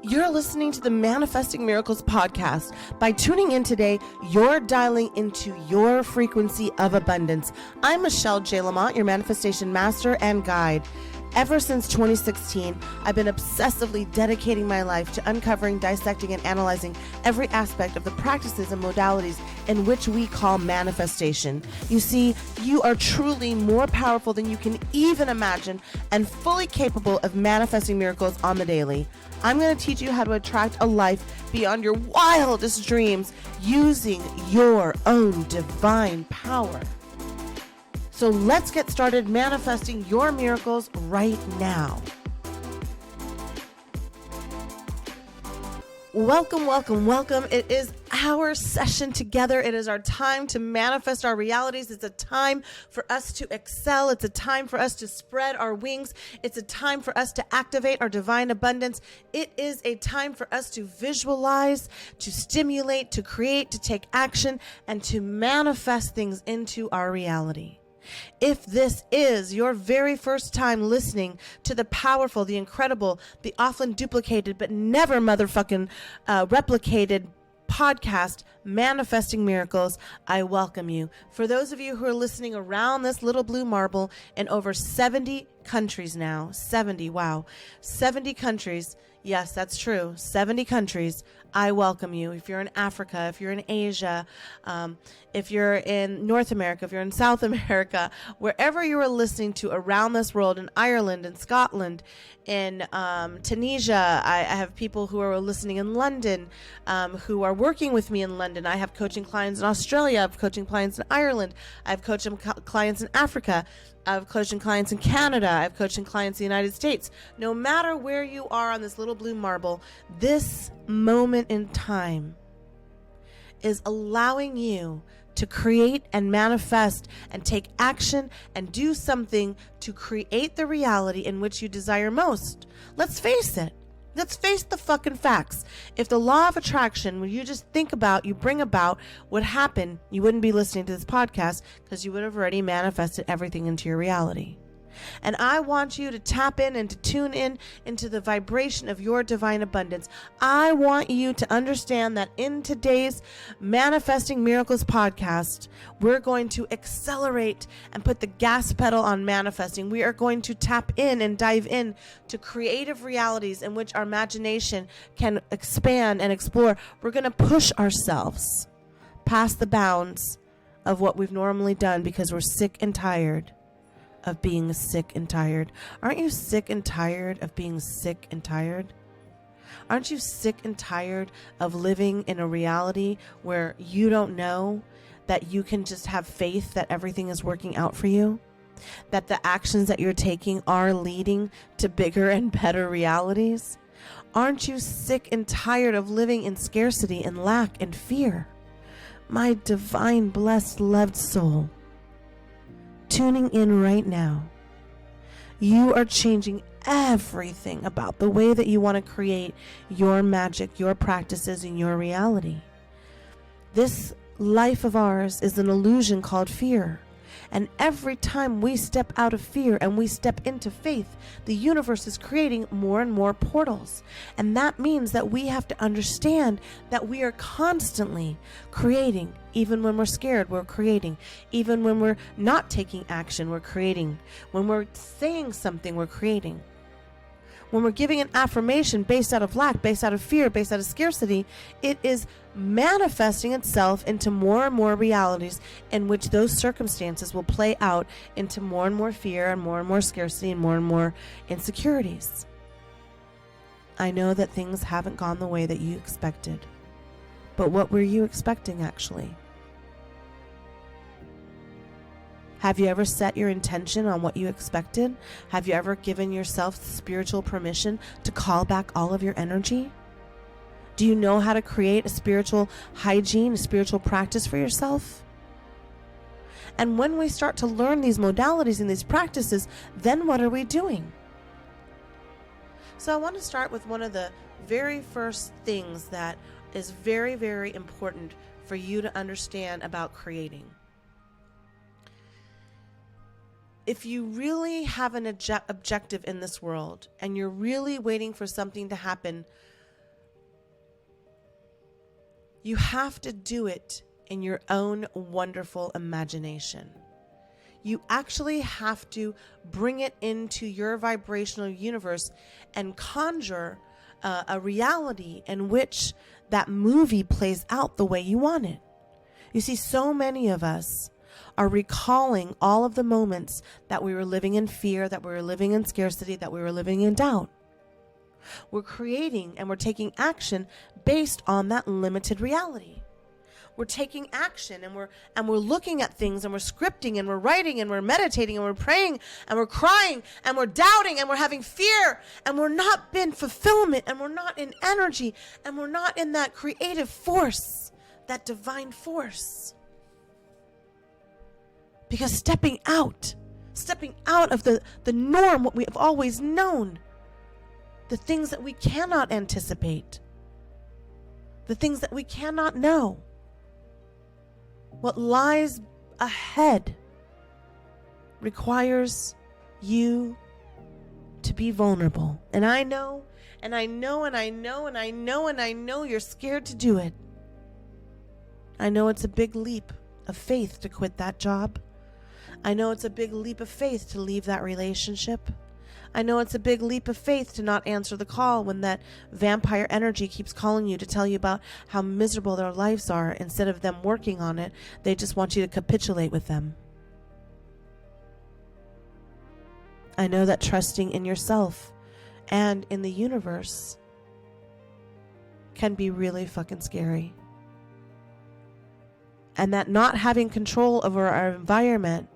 You're listening to the Manifesting Miracles podcast. By tuning in today, you're dialing into your frequency of abundance. I'm Michelle J. Lamont, your manifestation master and guide. Ever since 2016, I've been obsessively dedicating my life to uncovering, dissecting, and analyzing every aspect of the practices and modalities in which we call manifestation. You see, you are truly more powerful than you can even imagine and fully capable of manifesting miracles on the daily. I'm going to teach you how to attract a life beyond your wildest dreams using your own divine power. So let's get started manifesting your miracles right now. Welcome, welcome, welcome. It is our session together. It is our time to manifest our realities. It's a time for us to excel. It's a time for us to spread our wings. It's a time for us to activate our divine abundance. It is a time for us to visualize, to stimulate, to create, to take action, and to manifest things into our reality. If this is your very first time listening to the powerful, the incredible, the often duplicated, but never motherfucking replicated podcast, Manifesting Miracles, I welcome you. For those of you who are listening around this little blue marble in over 70 countries now, 70 countries. Yes, that's true. 70 countries. I welcome you. If you're in Africa, if you're in Asia, if you're in North America, if you're in South America, wherever you are listening to around this world, in Ireland, in Scotland, in Tunisia, I have people who are listening in London, who are working with me in London. I have coaching clients in Australia. I have coaching clients in Ireland. I have coaching clients in Africa. I have coaching clients in Canada. I have coaching clients in the United States. No matter where you are on this little blue marble, this moment in time is allowing you to create and manifest and take action and do something to create the reality in which you desire most. Let's face it. Let's face the fucking facts. If the law of attraction, when you just think about, you bring about, would happen, you wouldn't be listening to this podcast because you would have already manifested everything into your reality. And I want you to tap in and to tune in into the vibration of your divine abundance. I want you to understand that in today's Manifesting Miracles podcast, we're going to accelerate and put the gas pedal on manifesting. We are going to tap in and dive in to creative realities in which our imagination can expand and explore. We're going to push ourselves past the bounds of what we've normally done because we're sick and tired of being sick and tired. Aren't you sick and tired of being sick and tired? Aren't you sick and tired of living in a reality where you don't know that you can just have faith that everything is working out for you? That the actions that you're taking are leading to bigger and better realities? Aren't you sick and tired of living in scarcity and lack and fear? My divine, blessed, loved soul, tuning in right now, you are changing everything about the way that you want to create your magic, your practices, and your reality. This life of ours is an illusion called fear. And every time we step out of fear and we step into faith, the universe is creating more and more portals. And that means that we have to understand that we are constantly creating. Even when we're scared, we're creating. Even when we're not taking action, we're creating. When we're saying something, we're creating. When we're giving an affirmation based out of lack, based out of fear, based out of scarcity, it is manifesting itself into more and more realities in which those circumstances will play out into more and more fear and more scarcity and more insecurities. I know that things haven't gone the way that you expected, but what were you expecting actually? Have you ever set your intention on what you expected? Have you ever given yourself spiritual permission to call back all of your energy? Do you know how to create a spiritual hygiene, a spiritual practice for yourself? And when we start to learn these modalities and these practices, then what are we doing? So I want to start with one of the very first things that is very, very important for you to understand about creating. If you really have an objective in this world and you're really waiting for something to happen You have to do it in your own wonderful imagination. You actually have to bring it into your vibrational universe and conjure a reality in which that movie plays out the way you want it. You see, so many of us are recalling all of the moments that we were living in fear, that we were living in scarcity, that we were living in doubt. We're creating and we're taking action based on that limited reality. We're taking action and we're looking at things and we're scripting and we're writing and we're meditating and we're praying and we're crying and we're doubting and we're having fear and we're not in fulfillment and we're not in energy and we're not in that creative force, that divine force. Because stepping out of the norm, what we have always known, the things that we cannot anticipate, the things that we cannot know, what lies ahead requires you to be vulnerable. And I know you're scared to do it. I know it's a big leap of faith to quit that job. I know it's a big leap of faith to leave that relationship. I know it's a big leap of faith to not answer the call when that vampire energy keeps calling you to tell you about how miserable their lives are. Instead of them working on it, they just want you to capitulate with them. I know that trusting in yourself and in the universe can be really fucking scary. And that not having control over our environment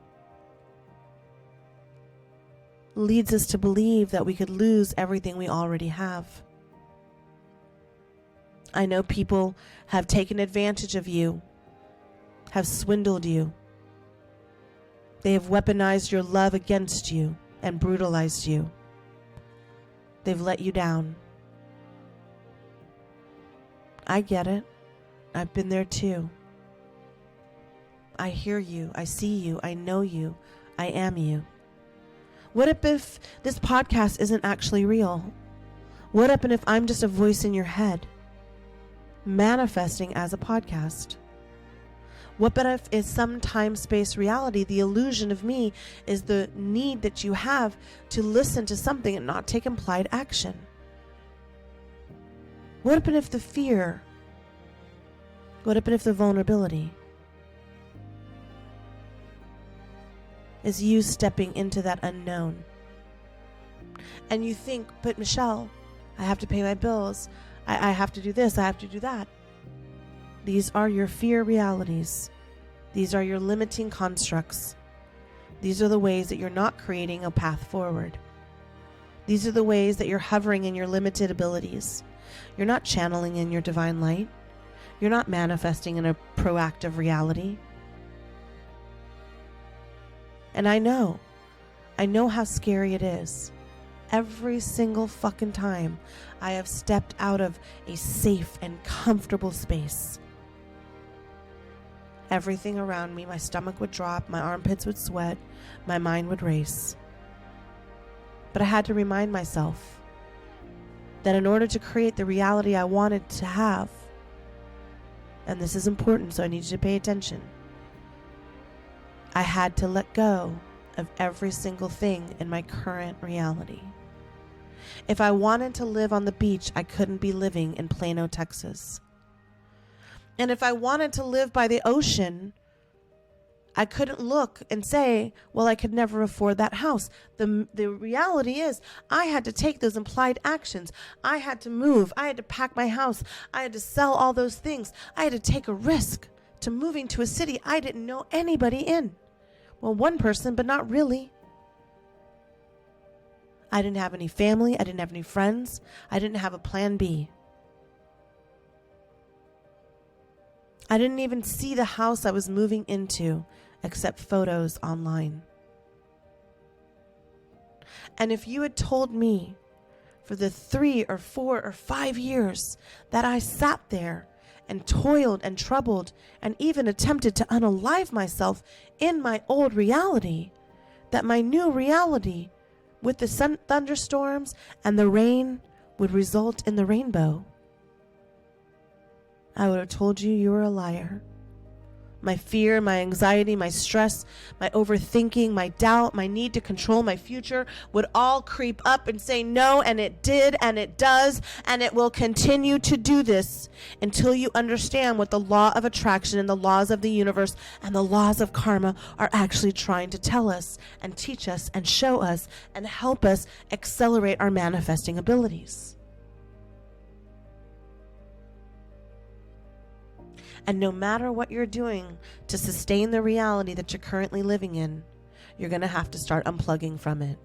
leads us to believe that we could lose everything we already have. I know people have taken advantage of you, have swindled you. They have weaponized your love against you and brutalized you. They've let you down. I get it. I've been there too. I hear you. I see you. I know you. I am you. What if this podcast isn't actually real? What if I'm just a voice in your head, manifesting as a podcast? What if is some time-space reality? The illusion of me is the need that you have to listen to something and not take implied action. What if the fear? What if the vulnerability is you stepping into that unknown? And you think, but Michelle, I have to pay my bills. I have to do this. I have to do that. These are your fear realities. These are your limiting constructs. These are the ways that you're not creating a path forward. These are the ways that you're hovering in your limited abilities. You're not channeling in your divine light. You're not manifesting in a proactive reality. And I know how scary it is. Every single fucking time I have stepped out of a safe and comfortable space, everything around me, my stomach would drop, my armpits would sweat, my mind would race. But I had to remind myself that in order to create the reality I wanted to have, and this is important, so I need you to pay attention, I had to let go of every single thing in my current reality. If I wanted to live on the beach, I couldn't be living in Plano, Texas. And if I wanted to live by the ocean, I couldn't look and say, well, I could never afford that house. The reality is I had to take those implied actions. I had to move. I had to pack my house. I had to sell all those things. I had to take a risk to moving to a city I didn't know anybody in. Well, one person, but not really. I didn't have any family. I didn't have any friends. I didn't have a plan B. I didn't even see the house I was moving into except photos online. And if you had told me for the 3 or 4 or 5 years that I sat there and toiled and troubled and even attempted to unalive myself in my old reality, that my new reality with the thunderstorms and the rain would result in the rainbow, I would have told you you were a liar. My fear, my anxiety, my stress, my overthinking, my doubt, my need to control my future would all creep up and say no, and it did, and it does, and it will continue to do this until you understand what the law of attraction and the laws of the universe and the laws of karma are actually trying to tell us and teach us and show us and help us accelerate our manifesting abilities. And no matter what you're doing to sustain the reality that you're currently living in, you're going to have to start unplugging from it.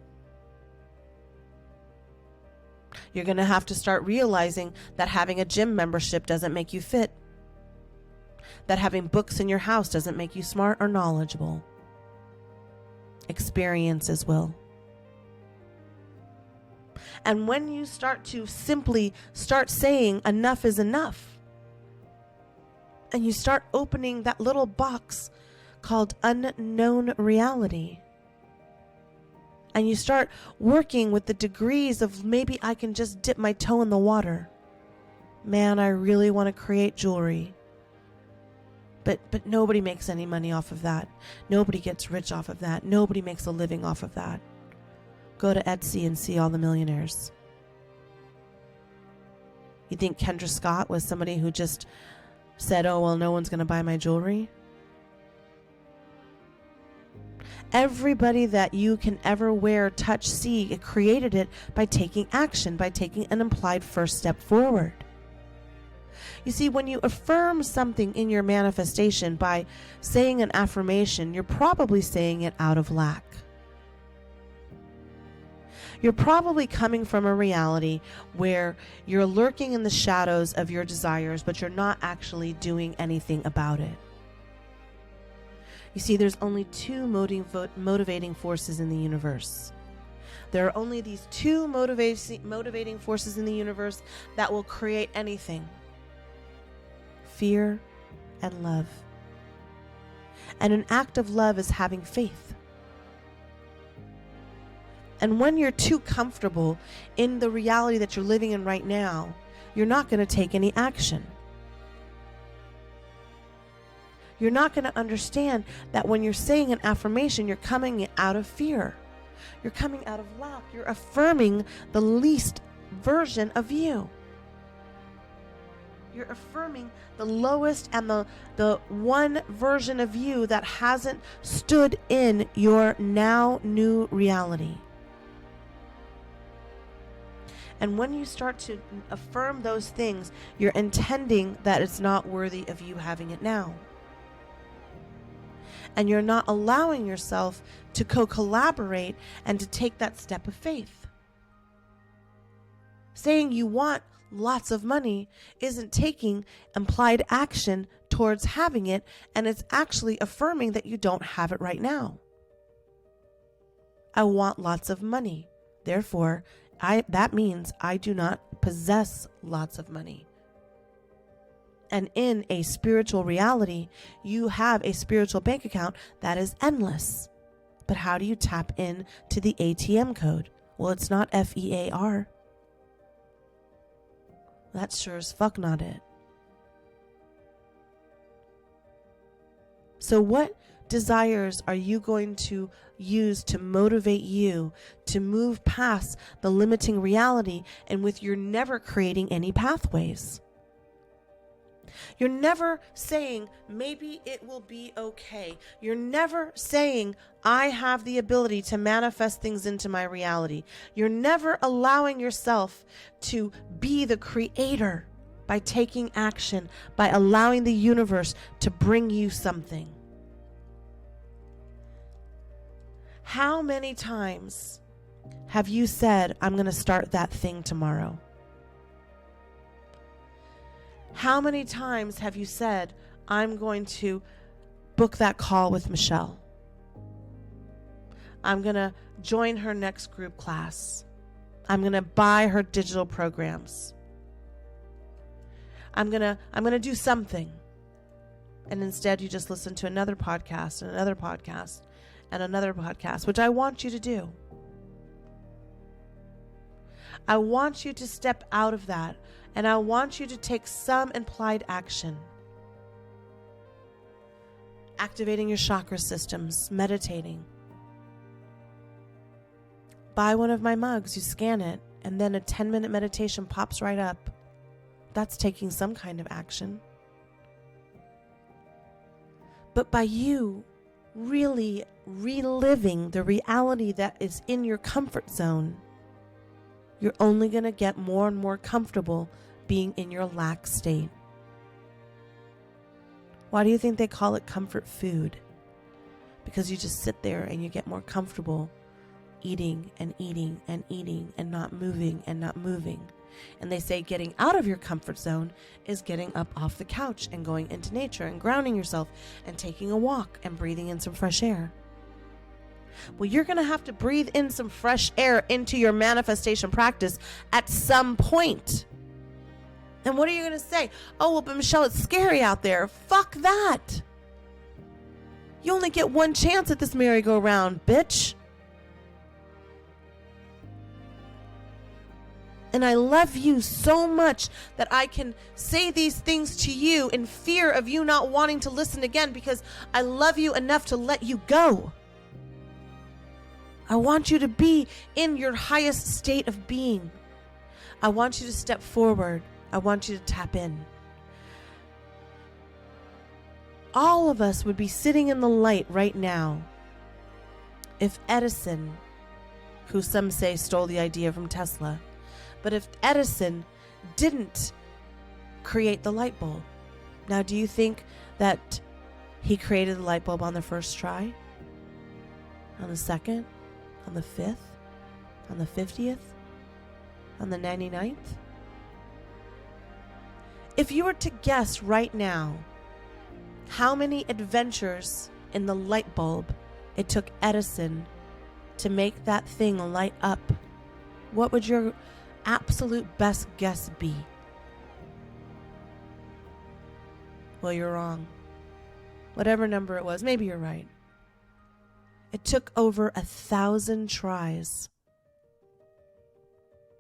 You're going to have to start realizing that having a gym membership doesn't make you fit. That having books in your house doesn't make you smart or knowledgeable. Experiences will. And when you start to simply start saying enough is enough, and you start opening that little box called unknown reality, and you start working with the degrees of maybe I can just dip my toe in the water. Man, I really want to create jewelry. But nobody makes any money off of that. Nobody gets rich off of that. Nobody makes a living off of that. Go to Etsy and see all the millionaires. You think Kendra Scott was somebody who just said, oh, well, no one's going to buy my jewelry? Everybody that you can ever wear, touch, see, it created it by taking action, by taking an implied first step forward. You see, when you affirm something in your manifestation by saying an affirmation, you're probably saying it out of lack. You're probably coming from a reality where you're lurking in the shadows of your desires, but you're not actually doing anything about it. You see, there's only two motivating forces in the universe. There are only these two motivating forces in the universe that will create anything: fear and love. And an act of love is having faith. And when you're too comfortable in the reality that you're living in right now, you're not going to take any action. You're not going to understand that when you're saying an affirmation, you're coming out of fear. You're coming out of lack. You're affirming the least version of you. You're affirming the lowest and the one version of you that hasn't stood in your now new reality. And when you start to affirm those things, you're intending that it's not worthy of you having it now. And you're not allowing yourself to co-collaborate and to take that step of faith. Saying you want lots of money isn't taking implied action towards having it, and it's actually affirming that you don't have it right now. I want lots of money. Therefore, that means I do not possess lots of money. And in a spiritual reality, you have a spiritual bank account that is endless. But how do you tap in to the ATM code? Well, it's not FEAR. That's sure as fuck not it. So what desires are you going to use to motivate you to move past the limiting reality and with you're never creating any pathways? You're never saying, maybe it will be okay. You're never saying, I have the ability to manifest things into my reality. You're never allowing yourself to be the creator by taking action, by allowing the universe to bring you something. How many times have you said, I'm going to start that thing tomorrow? How many times have you said, I'm going to book that call with Michelle? I'm going to join her next group class. I'm going to buy her digital programs. I'm going to do something. And instead you just listen to another podcast and another podcast and another podcast, which I want you to do. I want you to step out of that And I want you to take some implied action. Activating your chakra systems, meditating. Buy one of my mugs, you scan it, and then a 10-minute meditation pops right up. That's taking some kind of action. But by you really reliving the reality that is in your comfort zone, you're only going to get more and more comfortable being in your lack state. Why do you think they call it comfort food? Because you just sit there and you get more comfortable eating and eating and eating and not moving and not moving. And they say getting out of your comfort zone is getting up off the couch and going into nature and grounding yourself and taking a walk and breathing in some fresh air. Well, you're going to have to breathe in some fresh air into your manifestation practice at some point. And what are you going to say? Oh, well, but Michelle, it's scary out there. Fuck that. You only get one chance at this merry-go-round, bitch. And I love you so much that I can say these things to you in fear of you not wanting to listen again, because I love you enough to let you go. I want you to be in your highest state of being. I want you to step forward. I want you to tap in. All of us would be sitting in the light right now if Edison, who some say stole the idea from Tesla, but if Edison didn't create the light bulb. Now, do you think that he created the light bulb on the first try? On the second? On the 5th? On the 50th? On the 99th? If you were to guess right now how many adventures in the light bulb it took Edison to make that thing light up, what would your absolute best guess be? Well, you're wrong. Whatever number it was, maybe you're right. It took over 1,000 tries.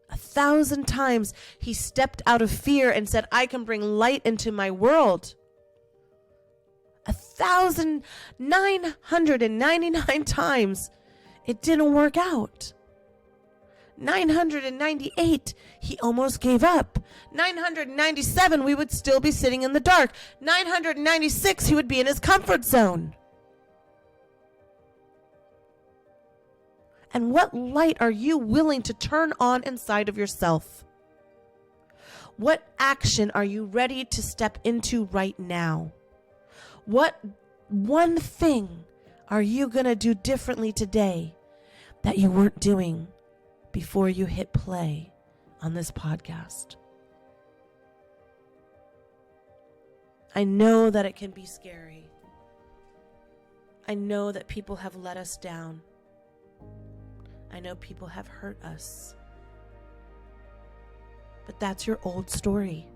1,000 times he stepped out of fear and said, I can bring light into my world. 1,999 times it didn't work out. 998, he almost gave up. 997, we would still be sitting in the dark. 996, he would be in his comfort zone. And what light are you willing to turn on inside of yourself? What action are you ready to step into right now? What one thing are you going to do differently today that you weren't doing before you hit play on this podcast? I know that it can be scary. I know that people have let us down. I know people have hurt us. But that's your old story.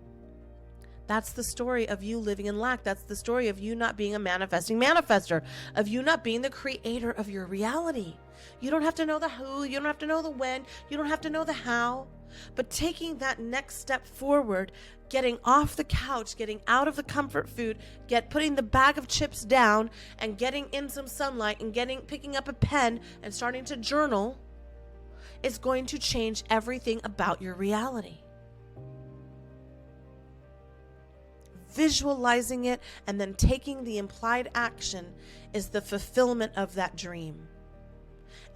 That's the story of you living in lack. That's the story of you not being a manifesting manifester, of you not being the creator of your reality. You don't have to know the who, you don't have to know the when, you don't have to know the how, but taking that next step forward, getting off the couch, getting out of the comfort food, putting the bag of chips down and getting in some sunlight and picking up a pen and starting to journal is going to change everything about your reality. Visualizing it and then taking the implied action is the fulfillment of that dream.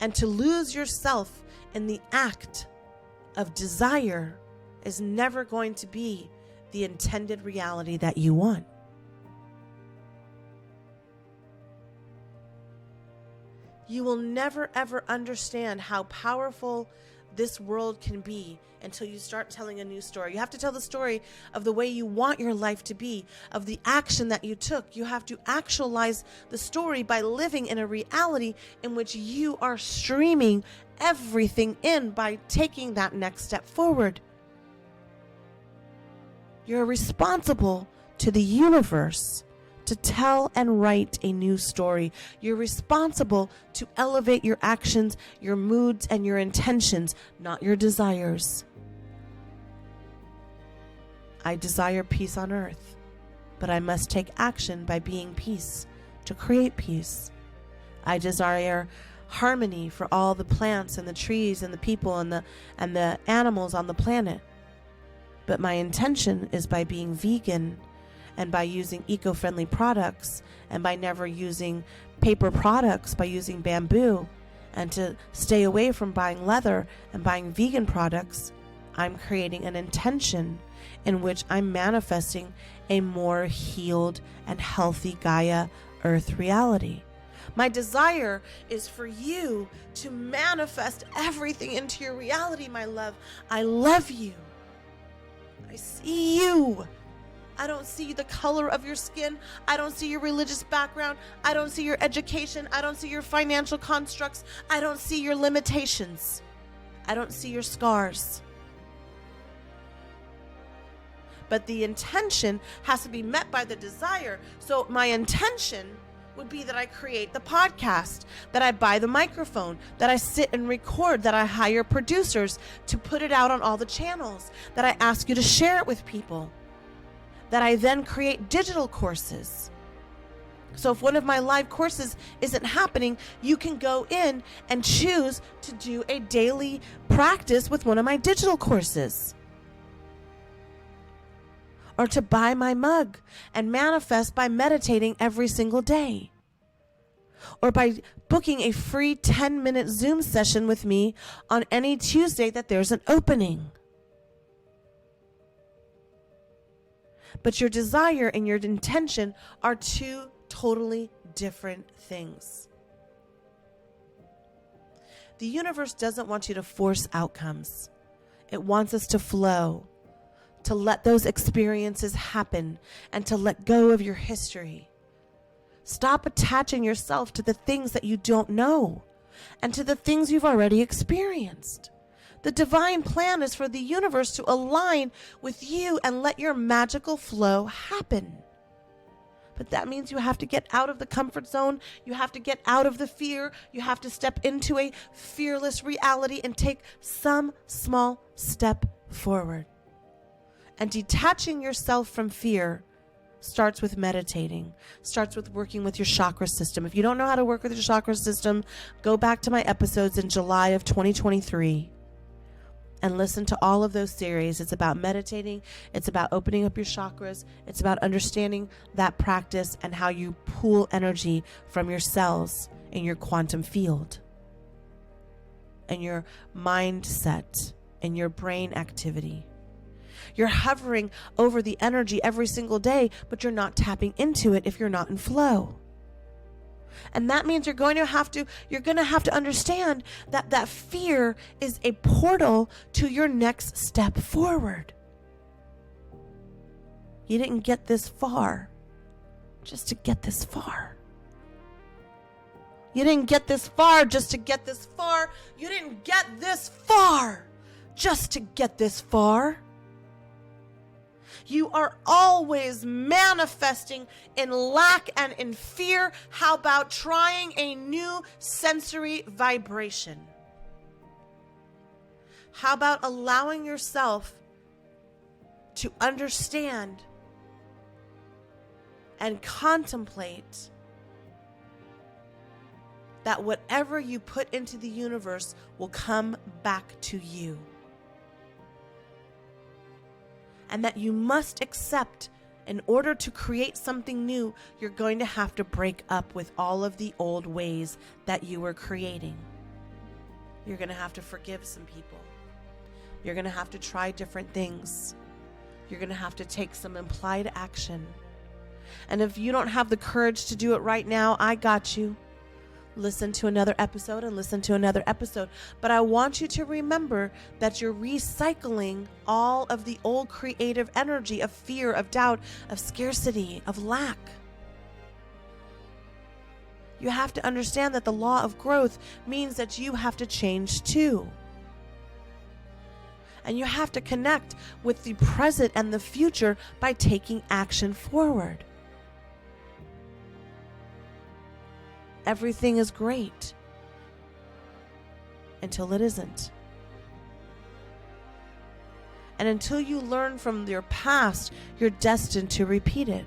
And to lose yourself in the act of desire is never going to be the intended reality that you want. You will never ever understand how powerful this world can be until you start telling a new story. You have to tell the story of the way you want your life to be, of the action that you took. You have to actualize the story by living in a reality in which you are streaming everything in by taking that next step forward. You're responsible to the universe to tell and write a new story. You're responsible to elevate your actions, your moods, and your intentions, not your desires. I desire peace on earth, but I must take action by being peace to create peace. I desire harmony for all the plants and the trees and the people and the animals on the planet. But my intention is by being vegan and by using eco-friendly products and by never using paper products, by using bamboo, and to stay away from buying leather and buying vegan products. I'm creating an intention in which I'm manifesting a more healed and healthy Gaia Earth reality. My desire is for you to manifest everything into your reality, my love. I love you. I see you. I don't see the color of your skin. I don't see your religious background. I don't see your education. I don't see your financial constructs. I don't see your limitations. I don't see your scars. But the intention has to be met by the desire. So my intention would be that I create the podcast, that I buy the microphone, that I sit and record, that I hire producers to put it out on all the channels, that I ask you to share it with people, that I then create digital courses. So if one of my live courses isn't happening, you can go in and choose to do a daily practice with one of my digital courses. Or to buy my mug and manifest by meditating every single day. Or by booking a free 10-minute Zoom session with me on any Tuesday that there's an opening. But your desire and your intention are two totally different things. The universe doesn't want you to force outcomes. It wants us to flow, to let those experiences happen, and to let go of your history. Stop attaching yourself to the things that you don't know and to the things you've already experienced. The divine plan is for the universe to align with you and let your magical flow happen. But that means you have to get out of the comfort zone. You have to get out of the fear. You have to step into a fearless reality and take some small step forward. And detaching yourself from fear starts with meditating, starts with working with your chakra system. If you don't know how to work with your chakra system, go back to my episodes in July of 2023 and listen to all of those series. It's about meditating. It's about opening up your chakras. It's about understanding that practice and how you pull energy from your cells in your quantum field and your mindset and your brain activity. You're hovering over the energy every single day, but you're not tapping into it if you're not in flow. And that means you're going to have to understand that fear is a portal to your next step forward. You didn't get this far just to get this far. You didn't get this far just to get this far. You didn't get this far just to get this far. You are always manifesting in lack and in fear. How about trying a new sensory vibration? How about allowing yourself to understand and contemplate that whatever you put into the universe will come back to you? And that you must accept, in order to create something new, you're going to have to break up with all of the old ways that you were creating. You're going to have to forgive some people. You're going to have to try different things. You're going to have to take some implied action. And if you don't have the courage to do it right now, I got you. Listen to another episode and listen to another episode. But I want you to remember that you're recycling all of the old creative energy of fear, of doubt, of scarcity, of lack. You have to understand that the law of growth means that you have to change too. And you have to connect with the present and the future by taking action forward. Everything is great until it isn't. And until you learn from your past, you're destined to repeat it.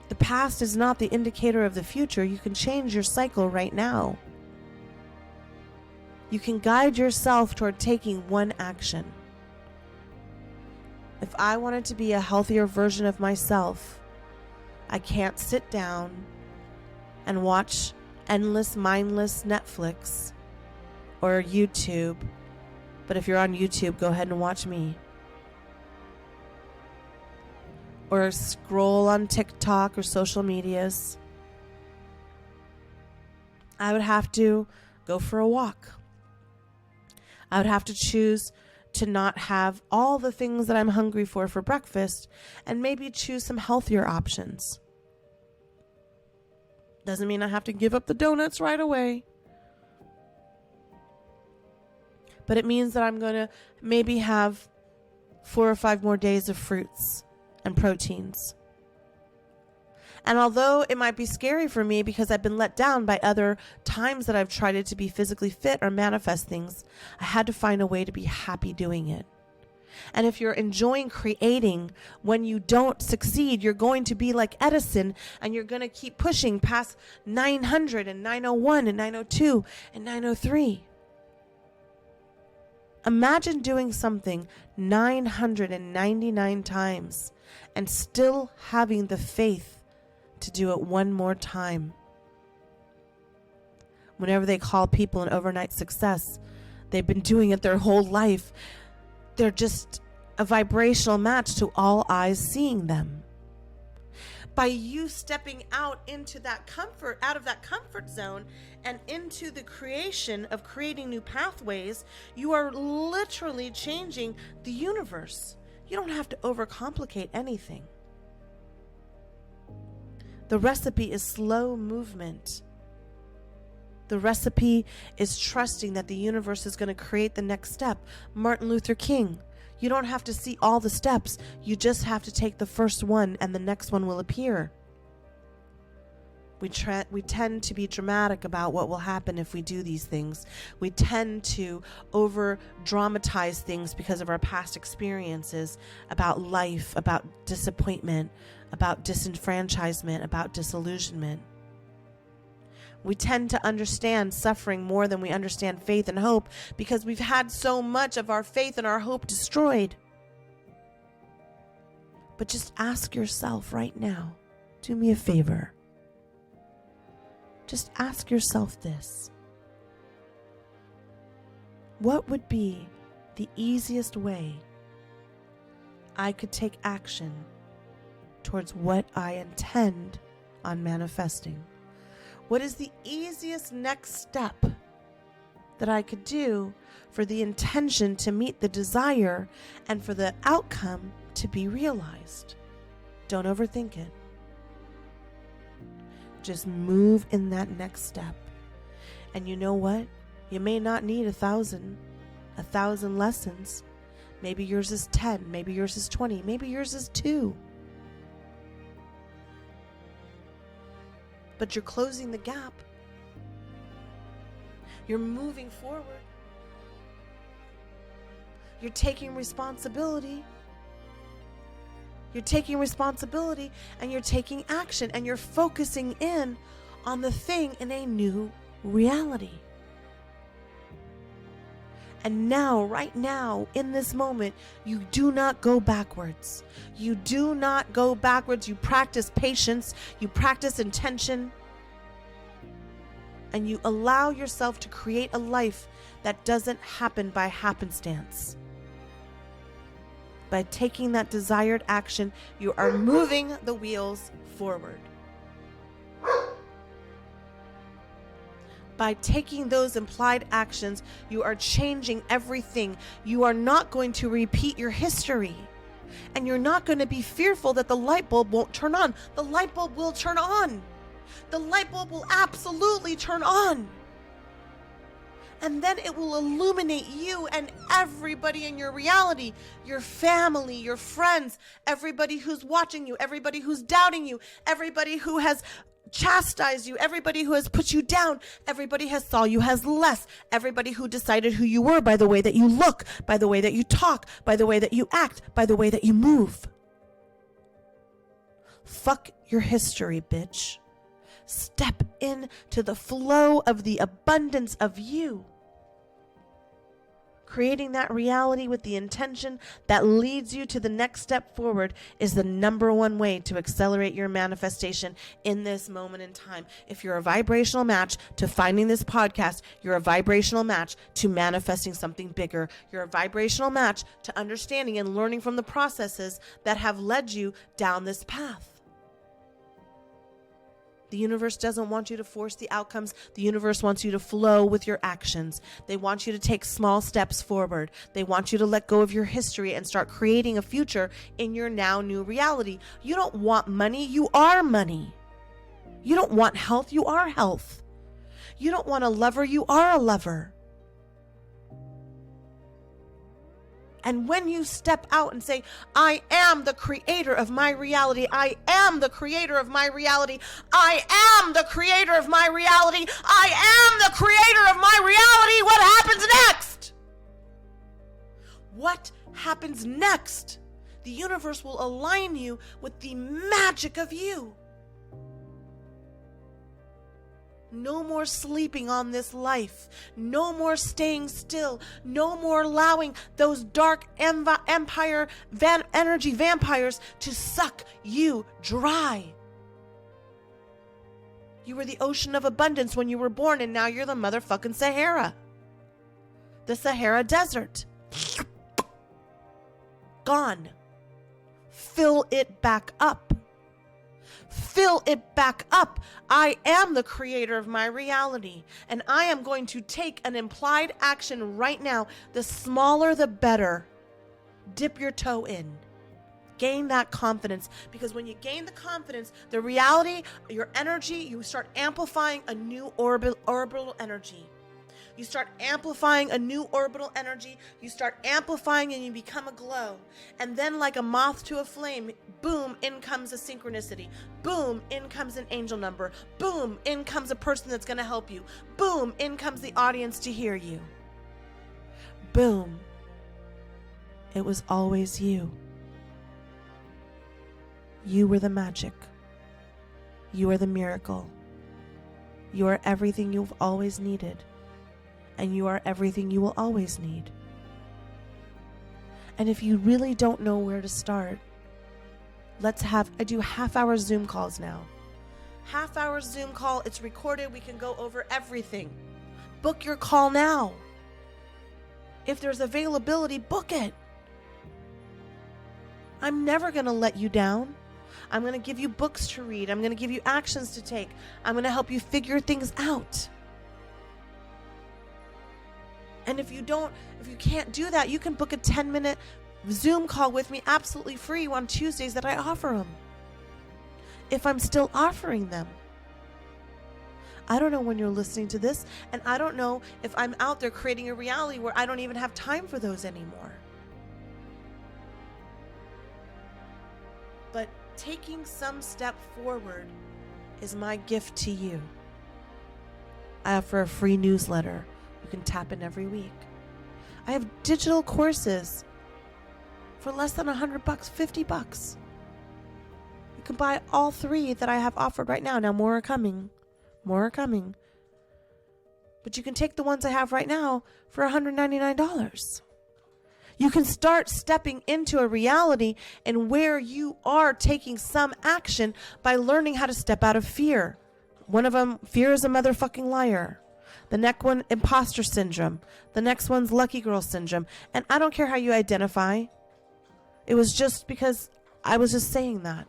The past is not the indicator of the future. You can change your cycle right now. You can guide yourself toward taking one action. If I wanted to be a healthier version of myself, I can't sit down and watch endless, mindless Netflix or YouTube. But if you're on YouTube, go ahead and watch me. Or scroll on TikTok or social medias. I would have to go for a walk. I would have to choose to not have all the things that I'm hungry for breakfast and maybe choose some healthier options. Doesn't mean I have to give up the donuts right away. But it means that I'm going to maybe have 4 or 5 more days of fruits and proteins. And although it might be scary for me because I've been let down by other times that I've tried to be physically fit or manifest things, I had to find a way to be happy doing it. And if you're enjoying creating, when you don't succeed, you're going to be like Edison and you're going to keep pushing past 900 and 901 and 902 and 903. Imagine doing something 999 times and still having the faith to do it one more time. Whenever they call people an overnight success, they've been doing it their whole life. They're just a vibrational match to all eyes seeing them. By you stepping out into that comfort, out of that comfort zone and into the creation of creating new pathways, you are literally changing the universe. You don't have to overcomplicate anything. The recipe is slow movement. The recipe is trusting that the universe is going to create the next step. Martin Luther King. You don't have to see all the steps. You just have to take the first one and the next one will appear. We tend to be dramatic about what will happen if we do these things. We tend to over-dramatize things because of our past experiences about life, about disappointment, about disenfranchisement, about disillusionment. We tend to understand suffering more than we understand faith and hope because we've had so much of our faith and our hope destroyed. But just ask yourself right now, do me a favor. Just ask yourself this. What would be the easiest way I could take action towards what I intend on manifesting? What is the easiest next step that I could do for the intention to meet the desire and for the outcome to be realized? Don't overthink it. Just move in that next step. And you know what? You may not need 1,000 lessons. Maybe yours is 10, maybe yours is 20, maybe yours is 2. But you're closing the gap. You're moving forward. You're taking responsibility. You're taking responsibility and you're taking action and you're focusing in on the thing in a new reality. And now, right now, in this moment, you do not go backwards. You do not go backwards. You practice patience. You practice intention. And you allow yourself to create a life that doesn't happen by happenstance. By taking that desired action, you are moving the wheels forward. By taking those implied actions, you are changing everything. You are not going to repeat your history. And you're not going to be fearful that the light bulb won't turn on. The light bulb will turn on. The light bulb will absolutely turn on. And then it will illuminate you and everybody in your reality, your family, your friends, everybody who's watching you, everybody who's doubting you, everybody who has chastised you, everybody who has put you down, everybody has saw you as less, everybody who decided who you were by the way that you look, by the way that you talk, by the way that you act, by the way that you move. Fuck your history, bitch. Step into the flow of the abundance of you. Creating that reality with the intention that leads you to the next step forward is the number one way to accelerate your manifestation in this moment in time. If you're a vibrational match to finding this podcast, you're a vibrational match to manifesting something bigger. You're a vibrational match to understanding and learning from the processes that have led you down this path. The universe doesn't want you to force the outcomes. The universe wants you to flow with your actions. They want you to take small steps forward. They want you to let go of your history and start creating a future in your now new reality. You don't want money. You are money. You don't want health. You are health. You don't want a lover. You are a lover. And when you step out and say, I am the creator of my reality. I am the creator of my reality. I am the creator of my reality. I am the creator of my reality. What happens next? What happens next? The universe will align you with the magic of you. No more sleeping on this life. No more staying still. No more allowing those dark energy vampires to suck you dry. You were the ocean of abundance when you were born, and now you're the motherfucking Sahara. The Sahara Desert. Gone. Fill it back up. Fill it back up. I am the creator of my reality, and I am going to take an implied action right now. The smaller, the better. Dip your toe in. Gain that confidence, because when you gain the confidence, the reality, your energy, you start amplifying a new orbital energy. You start amplifying a new orbital energy. You start amplifying and you become a glow. And then like a moth to a flame, boom, in comes a synchronicity. Boom, in comes an angel number. Boom, in comes a person that's going to help you. Boom, in comes the audience to hear you. Boom. It was always you. You were the magic. You are the miracle. You are everything you've always needed. And you are everything you will always need. And if you really don't know where to start, I do half-hour Zoom calls now. Half-hour Zoom call, it's recorded, we can go over everything. Book your call now. If there's availability, book it. I'm never going to let you down. I'm going to give you books to read. I'm going to give you actions to take. I'm going to help you figure things out. And if you can't do that, you can book a 10-minute Zoom call with me absolutely free on Tuesdays that I offer them. If I'm still offering them. I don't know when you're listening to this, and I don't know if I'm out there creating a reality where I don't even have time for those anymore. But taking some step forward is my gift to you. I offer a free newsletter. You can tap in every week. I have digital courses for less than $100, $50. You can buy all 3 that I have offered right now. Now more are coming. More are coming. But you can take the ones I have right now for $199. You can start stepping into a reality and where you are taking some action by learning how to step out of fear. One of them, fear is a motherfucking liar. The next one, imposter syndrome. The next one's lucky girl syndrome. And I don't care how you identify. It was just because I was just saying that.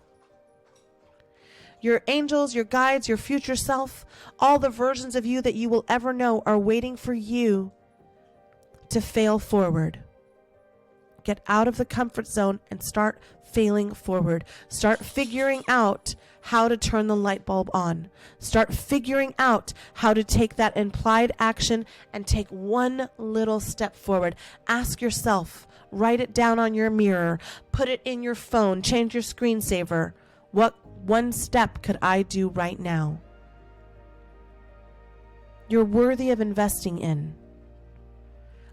Your angels, your guides, your future self, all the versions of you that you will ever know are waiting for you to fail forward. Get out of the comfort zone and start failing forward. Start figuring out how to turn the light bulb on. Start figuring out how to take that implied action and take one little step forward. Ask yourself, write it down on your mirror, put it in your phone, change your screensaver. What one step could I do right now? You're worthy of investing in.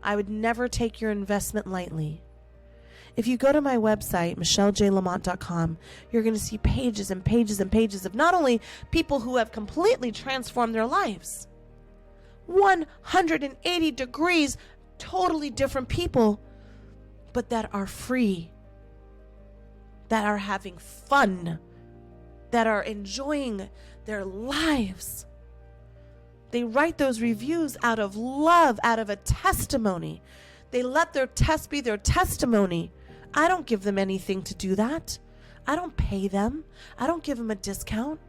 I would never take your investment lightly. If you go to my website, michellejlamont.com, you're going to see pages and pages and pages of not only people who have completely transformed their lives, 180 degrees, totally different people, but that are free, that are having fun, that are enjoying their lives. They write those reviews out of love, out of a testimony. They let their test be their testimony. I don't give them anything to do that. I don't pay them. I don't give them a discount.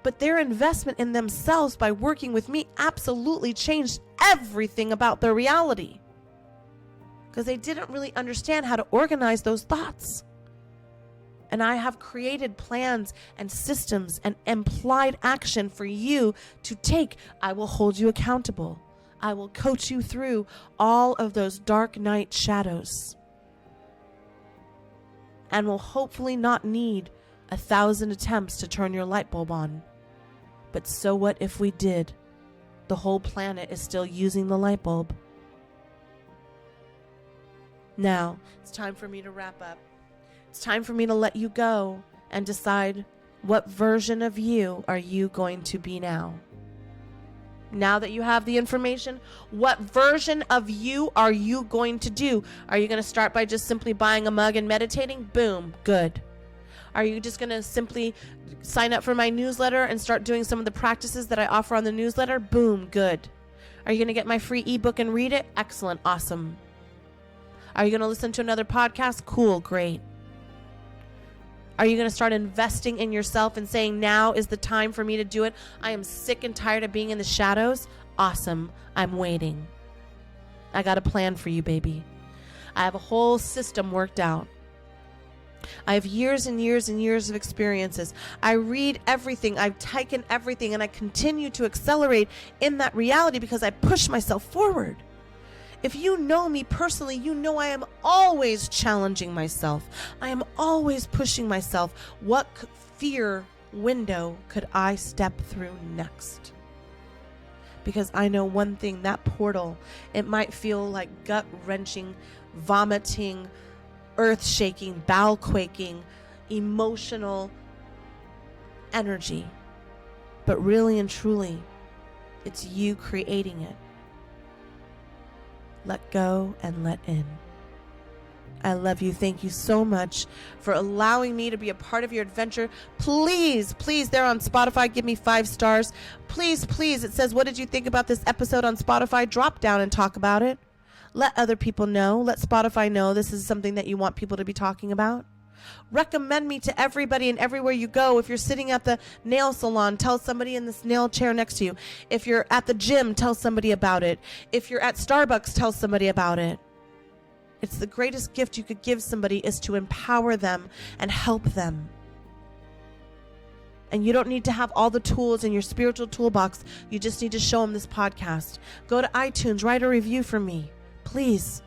But their investment in themselves by working with me absolutely changed everything about their reality. Because they didn't really understand how to organize those thoughts. And I have created plans and systems and implied action for you to take. I will hold you accountable. I will coach you through all of those dark night shadows. And will hopefully not need 1,000 attempts to turn your light bulb on. But so what if we did? The whole planet is still using the light bulb. Now, it's time for me to wrap up. It's time for me to let you go and decide what version of you are you going to be now. Now that you have the information, what version of you are you going to do? Are you going to start by just simply buying a mug and meditating? Boom, good. Are you just going to simply sign up for my newsletter and start doing some of the practices that I offer on the newsletter? Boom, good. Are you going to get my free ebook and read it? Excellent, awesome. Are you going to listen to another podcast? Cool, great. Are you going to start investing in yourself and saying, now is the time for me to do it? I am sick and tired of being in the shadows. Awesome. I'm waiting. I got a plan for you, baby. I have a whole system worked out. I have years and years and years of experiences. I read everything. I've taken everything, and I continue to accelerate in that reality because I push myself forward. If you know me personally, you know I am always challenging myself. I am always pushing myself. What fear window could I step through next? Because I know one thing, that portal, it might feel like gut-wrenching, vomiting, earth-shaking, bowel-quaking, emotional energy. But really and truly, it's you creating it. Let go and let in. I love you. Thank you so much for allowing me to be a part of your adventure. Please, they're on Spotify. Give me 5 stars. Please, it says, what did you think about this episode on Spotify? Drop down and talk about it. Let other people know. Let Spotify know this is something that you want people to be talking about. Recommend me to everybody and everywhere you go. If you're sitting at the nail salon, tell somebody in this nail chair next to you. If you're at the gym, tell somebody about it. If you're at Starbucks, tell somebody about it. It's the greatest gift you could give somebody is to empower them and help them. And you don't need to have all the tools in your spiritual toolbox. You just need to show them this podcast. Go to iTunes, write a review for me. Please.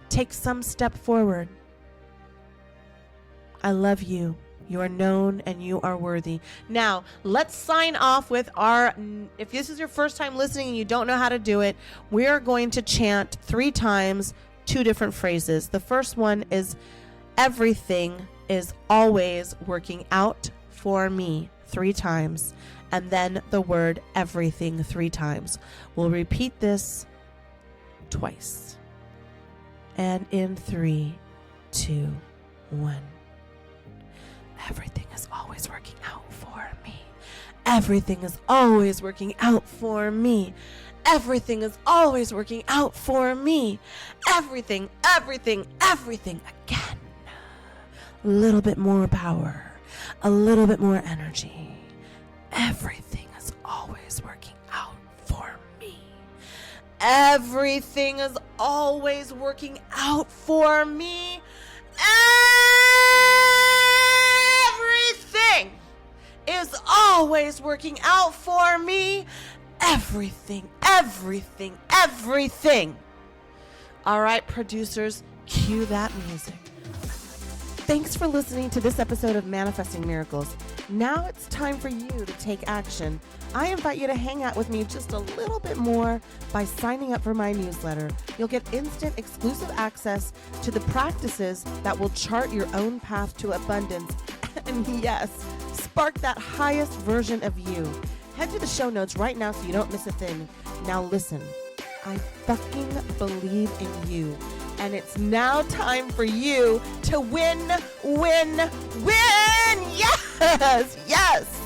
Take some step forward. I love you. You are known and you are worthy. Now, let's sign off with if this is your first time listening and you don't know how to do it, we are going to chant 3 times, 2 different phrases. The first one is, everything is always working out for me, 3 times. And then the word everything 3 times. We'll repeat this twice. And in 3, 2, 1. Everything is always working out for me. Everything is always working out for me. Everything is always working out for me. Everything again. A little bit more power. A little bit more energy. Everything is always working out for me. Everything is always working out for me. Everything is always working out for me. Everything. All right, producers, cue that music. Thanks for listening to this episode of Manifesting Miracles. Now it's time for you to take action. I invite you to hang out with me just a little bit more by signing up for my newsletter. You'll get instant exclusive access to the practices that will chart your own path to abundance. And yes, spark that highest version of you. Head to the show notes right now so you don't miss a thing. Now listen, I fucking believe in you. And it's now time for you to win, win, win! Yes! Yes!